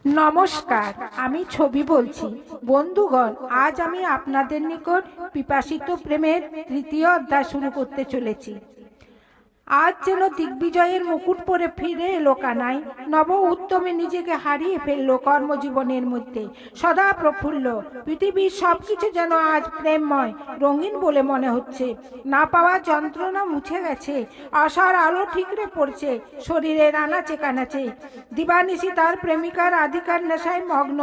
নমস্কার, আমি ছবি বলছি। বন্ধুগণ, আজ আমি আপনাদের নিকট পিপাসিত প্রেমের তৃতীয় অধ্যায় শুরু করতে চলেছি। আজ যেন দিগ্বিজয়ের মুকুট পরে ফিরে এলো কানাই। নব উদ্যমে নিজেকে হারিয়ে ফেললো কর্মজীবনের মধ্যে। সদা প্রফুল্ল, পৃথিবীর সবকিছু যেন আজ প্রেমময়, রঙিন বলে মনে হচ্ছে। না পাওয়া যন্ত্রণা মুছে গেছে, আশার আলো ঠিকরে পড়ছে শরীরের আনাচে কানাচে। দিবানিশি তার প্রেমিকার রাধিকার নেশায় মগ্ন।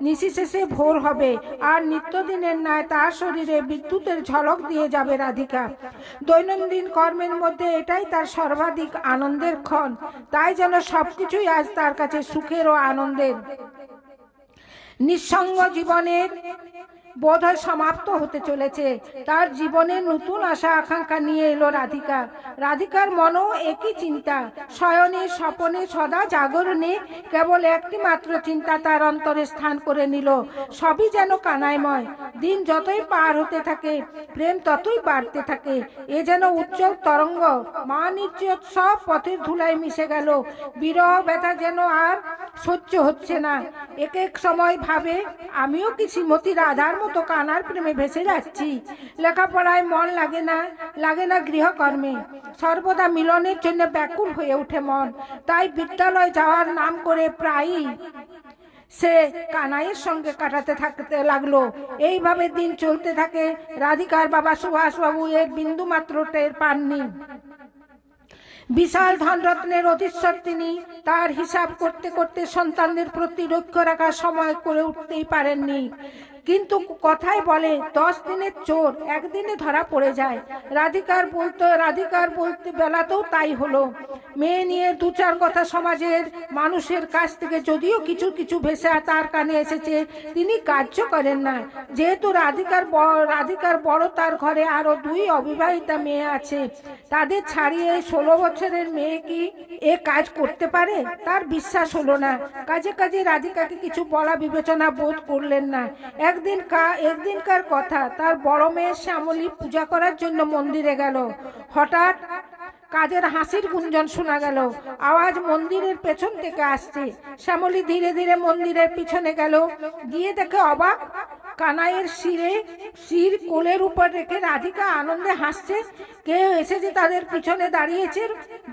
নিশি শেষে ভোর হবে, আর নিত্যদিনের ন্যায় তার শরীরে বিদ্যুতের ঝলক দিয়ে যাবে রাধিকা। দৈনন্দিন কর্মের মধ্যে এটাই তার সর্বাধিক আনন্দের ক্ষণ। তাই যেন সবকিছুই আজ তার কাছে সুখের ও আনন্দের। নিঃসঙ্গ জীবনের বোধহয় সমাপ্ত হতে চলেছে। তার জীবনের নতুন আশা আকাঙ্ক্ষা নিয়ে এলো রাধিকা। রাধিকার মনও একই চিন্তা। শয়নে স্বপনে সদা জাগরণে কেবল একটি মাত্র চিন্তা তার অন্তরে স্থান করে নিল। সবই যেন কানাইময়। দিন যতই পার হতে থাকে, প্রেম ততই বাড়তে থাকে। এ যেন উজ্জ্বল তরঙ্গ। মা নির্যত সব পথের ধুলায় মিশে গেল। বিরহ ব্যথা যেন আর সহ্য হচ্ছে না। এক এক সময় ভাবে, আমিও কি শ্রীমতী রাধার মতো কানার প্রেমে ভেসে যাচ্ছি। লেখাপড়ায় মন লাগে না গৃহকর্মে। সর্বদা মিলনের জন্য ব্যাকুল হয়ে ওঠে মন। তাই বিদ্যালয় যাওয়ার নাম করে প্রায়ই সে কানাইয়ের সঙ্গে কাটাতে থাকতে লাগলো। এইভাবে দিন চলতে থাকে। রাধিকার বাবা সুভাষবাবু এর বিন্দু মাত্র টের পাননি। বিশাল ধনরত্নের অধীশ্বর তিনি। তার হিসাব করতে করতে সন্তানদের প্রতি লক্ষ্য রাখার সময় করে উঠতেই পারেননি। কিন্তু কথায় বলে, 10 দিনের চোর একদিনে ধরা পড়ে যায়। রাধিকার বলতে বেলাতেও তাই হলো। মেয়ে নিয়ে দু চার কথা সমাজের মানুষের কাছ থেকে যদিও কিছু কিছু ভেসে তার কানে এসেছে, তিনি কার্য করেন না। যেহেতু রাধিকার বড়, তার ঘরে আরো 2 অবিবাহিতা মেয়ে আছে। তাদের ছাড়িয়ে 16 বছরের মেয়ে কি এ কাজ করতে পারে? তার বিশ্বাস হলো না। কাজে রাধিকাকে কিছু বলা বিবেচনা বোধ করলেন না। একদিনকার কথা, তার বড় মেয়ে শ্যামলী পূজা করার জন্য মন্দিরে গেল। হঠাৎ কাজের হাসির গুঞ্জন শোনা গেল। আওয়াজ মন্দিরের পেছন থেকে আসছে। শ্যামলী ধীরে ধীরে মন্দিরের পিছনে গেল। গিয়ে দেখে অবাক, কানাইয়ের শির কোলের উপর রেখে রাধিকা আনন্দে হাসছে। কেউ এসেছে তাদের পিছনে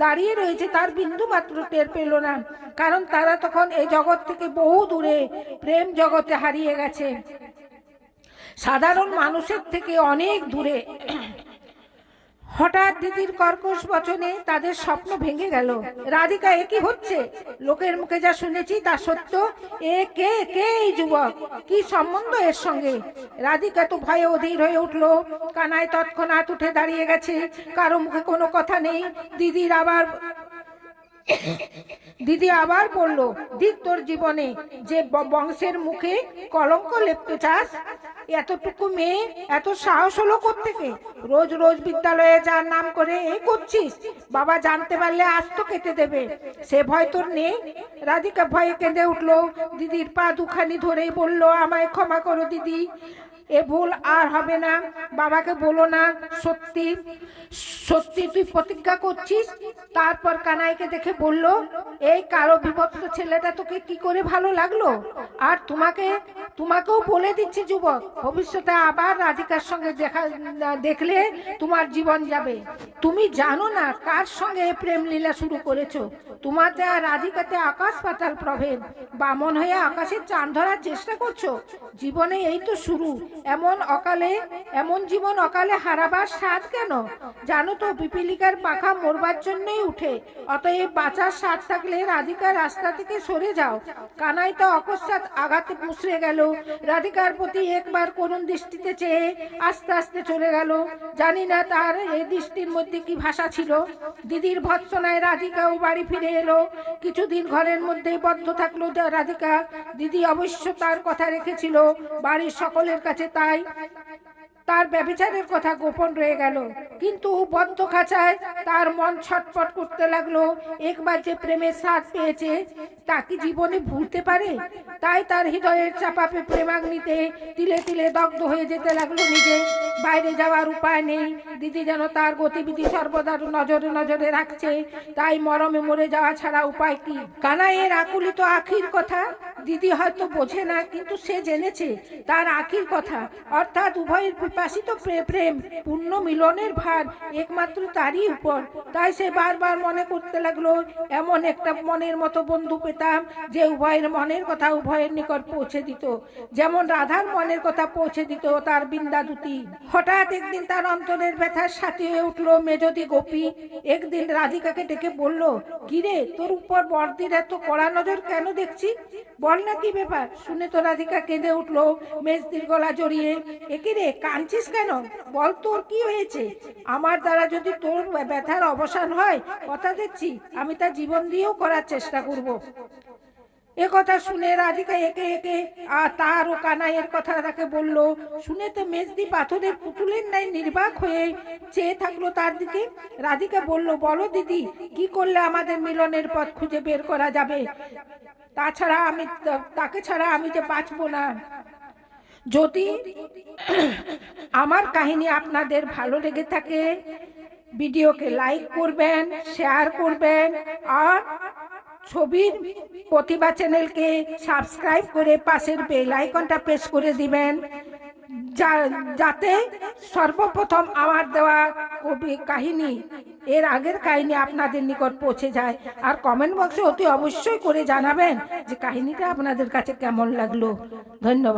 দাঁড়িয়ে রয়েছে, তার বিন্দু মাত্র টের পেল না। কারণ তারা তখন এই জগৎ থেকে বহু দূরে প্রেম জগতে হারিয়ে গেছে, সাধারণ মানুষের থেকে অনেক দূরে। হঠাৎ দিদির কর্কশ বচনে তাদের স্বপ্ন ভেঙে গেল। রাধিকা, এ কি হচ্ছে? লোকের মুখে যা শুনেছি তা সত্য? কে এই যুবক? কি সম্বন্ধ এর সঙ্গে? রাধিকা তো ভয়ে অধীর হয়ে উঠল। কানাই তৎক্ষণাৎ উঠে দাঁড়িয়ে গেছে। কারো মুখে কোনো কথা নেই। দিদি আবার বলল, দিক তোর জীবনে যে বংশের মুখে কলঙ্ক লেপতে চাস? এতটুকু মেয়ে, এত সাহস হলো কোত্থেকে? রোজ রোজ বিদ্যালয়ে যার নাম করে এই করছিস? বাবা জানতে পারলে আস্ত কেটে দেবে। সে ভয় তোর নেই? রাধিকা ভয়ে কেঁদে উঠল। দিদির পা দুখানি ধরেই বলল, আমায় ক্ষমা করো দিদি, এ ভুল আর হবে না। বাবাকে বলো না। সত্যি সত্যি তুই প্রতিজ্ঞা করছিস? তারপর কানাইকে দেখে বলল, এই কারো বিভক্ত ছেলেটা তোকে কি করে ভালো লাগলো? আর তোমাকেও বলে দিচ্ছি যুবক, ভবিষ্যতে আবার রাধিকার সঙ্গে দেখলে তোমার জীবন যাবে। তুমি জানো না কার সঙ্গে প্রেম লীলা শুরু করেছো। তোমাতে আর রাধিকাতে আকাশ পাতাল প্রভেদ। বামন হয়ে আকাশের চাঁদ ধরার চেষ্টা করছো। জীবনে এই তো শুরু। এমন জীবন অকালে হারাবার স্বাদ কেন? জানো তো, পিপিলিকার পাখা মরবার জন্যই উঠে। অতএব বাঁচার স্বাদ থাকলে রাধিকার রাস্তা থেকে সরে যাও। কানাই তো অকস্মাৎ আঘাতে মুচড়ে গেল। রাধিকার প্রতি একবার করুণ দৃষ্টিতে চেয়ে আস্তে আস্তে চলে গেল। জানি না তার এই দৃষ্টির মধ্যে কি ভাষা ছিল। দিদির ভৎসনায় রাধিকাও বাড়ি ফিরে এলো। কিছুদিন ঘরের মধ্যেই বদ্ধ থাকলো রাধিকা। দিদি অবশ্য তার কথা রেখেছিল বাড়ির সকলের কাছে। তাই তার ব্যভিচারের কথা গোপন রয়ে গেল, কিন্তু বদ্ধ খাঁচায় তার মন ছটফট করতে লাগলো। একবার যে প্রেমের স্বাদ পেয়েছে তা কি জীবনে ভুলতে পারে? তাই তার হৃদয়ের চাপাপে প্রেমাগ্নিতে তিলে তিলে দগ্ধ হয়ে যেতে লাগলো নিজে। বাইরে যাওয়ার উপায় নেই, দিদি যেন তার গতিবিধি সর্বদা নজরে নজরে রাখছে। তাই মরমে মরে যাওয়া ছাড়া উপায় কি? কানাইয়ের আকুলিত আখির কথা দিদি হয়তো বোঝে না, কিন্তু সে জেনেছে তার আখির কথা, অর্থাৎ উভয়ের পিপাসিত প্রেম পূর্ণ মিলনের ভার একমাত্র তারই উপর। তাই সে বারবার মনে করতে লাগলো, এমন একটা মনের মতো বন্ধু পেতাম যে উভয়ের মনের কথা উভয়ের নিকট পৌঁছে দিত, যেমন রাধার মনের কথা পৌঁছে দিত তার বৃন্দাদুতি। হঠাৎ একদিন তার অন্তরের ব্যথার সাথে হয়ে উঠলো মেজদি গোপী। একদিন রাধিকাকে ডেকে বলল, কিরে, তোর উপর বর্দির এত কড়া নজর কেন দেখছি? বল না কি ব্যাপার? শুনে তো রাধিকা কেঁদে উঠলো মেজদির গলা জড়িয়ে। একিরে, কাঁদছিস কেন? বল, তোর কি হয়েছে? আমার দ্বারা যদি তোর ব্যথার অবসান হয়, কথা দিচ্ছি আমি তা জীবন দিয়েও করার চেষ্টা করব। এ কথা শুনে রাধিকা একে একে তার ও কানাইয়ের কথা তাকে বলল। শুনে তো মেজদি পাথরের পুতুলের ন্যায় নির্বাক হয়ে চেয়ে থাকলো তার দিকে। রাধিকা বলল, বলো দিদি, কি করলে আমাদের মিলনের পথ খুঁজে বের করা যাবে? তাকে ছাড়া আমি যে বাঁচবো না। যদি আমার কাহিনী আপনাদের ভালো লেগে থাকে, ভিডিওকে লাইক করবেন, শেয়ার করবেন, আর ছবির প্রতিভা চ্যানেলকে সাবস্ক্রাইব করে পাশের বেল আইকনটা প্রেস করে দিবেন, যাতে সর্বপ্রথম আমার দেওয়া কাহিনী, এর আগের কাহিনী আপনাদের নিকট পৌঁছে যায়। আর কমেন্ট বক্সে অতি অবশ্যই করে জানাবেন যে কাহিনীটা আপনাদের কাছে কেমন লাগলো। ধন্যবাদ।